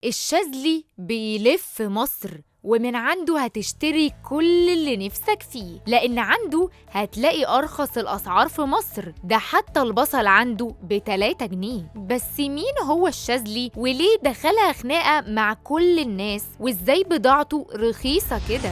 الشاذلي بيلف مصر ومن عنده هتشتري كل اللي نفسك فيه، لأن عنده هتلاقي أرخص الأسعار في مصر. ده حتى البصل عنده ب3 جنيه. بس مين هو الشاذلي وليه دخلها خناقة مع كل الناس وإزاي بضاعته رخيصة كده؟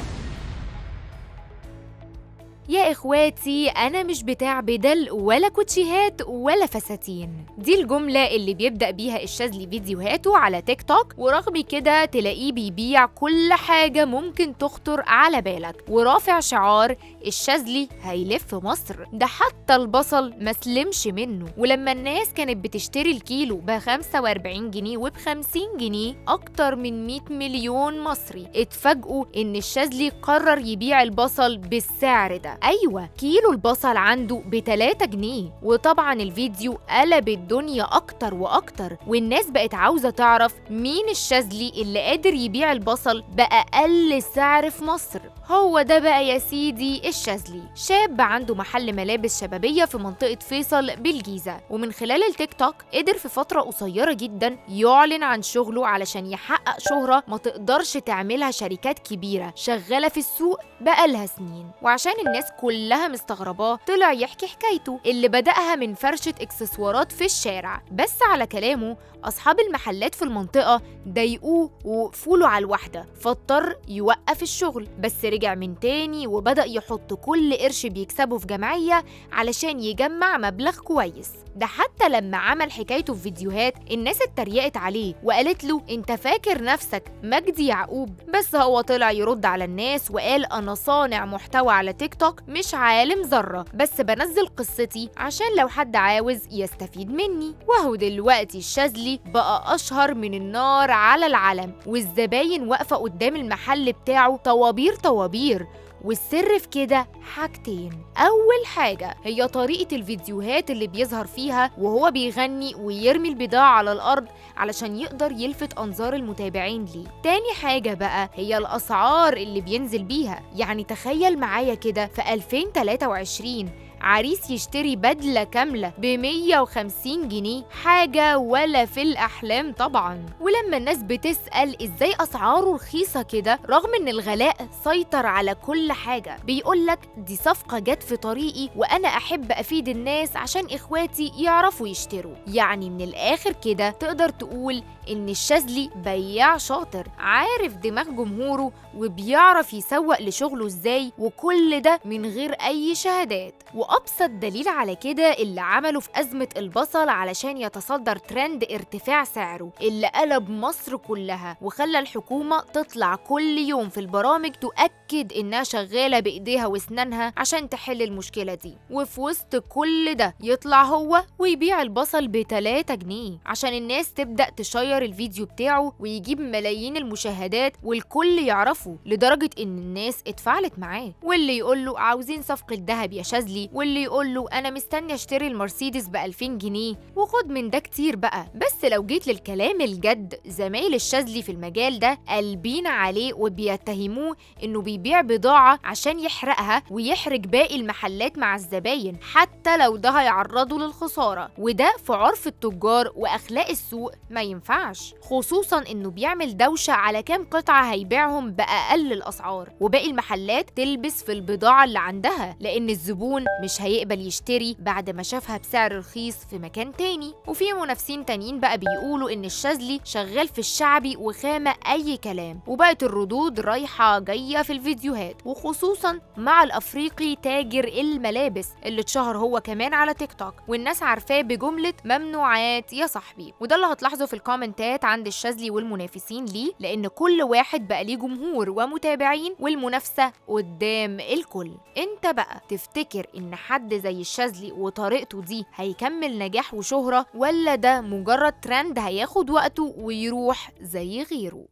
يا إخواتي، أنا مش بتاع بدل ولا كوتشيهات ولا فساتين. دي الجملة اللي بيبدأ بيها الشاذلي فيديوهاته على تيك توك، ورغم كده تلاقيه بيبيع كل حاجة ممكن تخطر على بالك، ورافع شعار الشاذلي هيلف مصر. ده حتى البصل مسلمش منه، ولما الناس كانت بتشتري الكيلو ب45 جنيه وب50 جنيه، أكتر من 100 مليون مصري اتفاجئوا إن الشاذلي قرر يبيع البصل بالسعر ده. أيوة، كيلو البصل عنده ب3 جنيه. وطبعا الفيديو قلب الدنيا أكتر وأكتر، والناس بقت عاوزة تعرف مين الشاذلي اللي قادر يبيع البصل بأقل سعر في مصر. هو ده بقى يا سيدي الشاذلي، شاب عنده محل ملابس شبابية في منطقة فيصل بالجيزة، ومن خلال التيك توك قدر في فترة قصيرة جدا يعلن عن شغله علشان يحقق شهرة ما تقدرش تعملها شركات كبيرة شغالة في السوق بقالها سنين. وعشان الناس كلها مستغرباه طلع يحكي حكايته اللي بدأها من فرشة اكسسوارات في الشارع. بس على كلامه أصحاب المحلات في المنطقة ضايقوه ووقفوله على الواحدة، فاضطر يوقف الشغل. بس رجع من تاني وبدأ يحط كل قرش بيكسبه في جمعية علشان يجمع مبلغ كويس. ده حتى لما عمل حكايته في فيديوهات الناس اتريقت عليه وقالت له انت فاكر نفسك مجدي يعقوب؟ بس هو طلع يرد على الناس وقال انا صانع محتوى على تيك توك مش عالم ذرة، بس بنزل قصتي عشان لو حد عاوز يستفيد مني. وهو دلوقتي الشاذلي بقى اشهر من النار على العلم، والزباين واقفة قدام المحل بتاعه طوابير طوابير. والسر في كده حاجتين. أول حاجة هي طريقة الفيديوهات اللي بيظهر فيها وهو بيغني ويرمي البضاعة على الأرض علشان يقدر يلفت أنظار المتابعين ليه. تاني حاجة بقى هي الأسعار اللي بينزل بيها. يعني تخيل معايا كده في 2023 عريس يشتري بدلة كاملة ب150 جنيه، حاجة ولا في الأحلام طبعا. ولما الناس بتسأل إزاي أسعاره رخيصة كده رغم إن الغلاء سيطر على كل حاجة، بيقولك دي صفقة جت في طريقي وأنا أحب أفيد الناس عشان إخواتي يعرفوا يشتروا. يعني من الآخر كده تقدر تقول إن الشاذلي بياع شاطر، عارف دماغ جمهوره وبيعرف يسوق لشغله إزاي، وكل ده من غير أي شهادات. وأبسط دليل على كده اللي عمله في أزمة البصل علشان يتصدر ترند ارتفاع سعره اللي قلب مصر كلها وخلى الحكومة تطلع كل يوم في البرامج تؤكد إنها شغالة بإيديها واسنانها عشان تحل المشكلة دي. وفي وسط كل ده يطلع هو ويبيع البصل ب3 جنيه عشان الناس تبدأ تشير الفيديو بتاعه ويجيب ملايين المشاهدات والكل يعرفه، لدرجة إن الناس اتفاعلت معاه. واللي يقوله عاوزين صفقة دهب يا شاذلي، واللي يقوله أنا مستني أشتري المرسيدس ب2000 جنيه، وخد من ده كتير بقى. بس لو جيت للكلام الجد، زمايل الشاذلي في المجال ده قلبين عليه وبيتهموه إنه بيبيع بضاعة عشان يحرقها ويحرج باقي المحلات مع الزباين حتى لو ده هيعرضه للخسارة. وده في عرف التجار وأخلاق السوق ما ينفعش، خصوصا إنه بيعمل دوشة على كام قطعة هيبيعهم بأقل الأسعار، وباقي المحلات تلبس في البضاعة اللي عندها لأن الزبون مش هيقبل يشتري بعد ما شافها بسعر رخيص في مكان تاني. وفي منافسين تانيين بقى بيقولوا إن الشاذلي شغال في الشعبي وخامة أي كلام، وبقت الردود رايحة جاية في الفيديوهات، وخصوصا مع الأفريقي تاجر الملابس اللي اتشهر هو كمان على تيك توك والناس عارفاه بجملة ممنوعات يا صاحبي. وده اللي هتلاحظه في الكومنتات عند الشاذلي والمنافسين ليه، لأن كل واحد بقى ليه جمهور ومتابعين والمنافسة قدام الكل. انت بقى تفتكر إن حد زي الشاذلي وطريقته دي هيكمل نجاح وشهرة، ولا ده مجرد ترند هياخد وقته ويروح زي غيره؟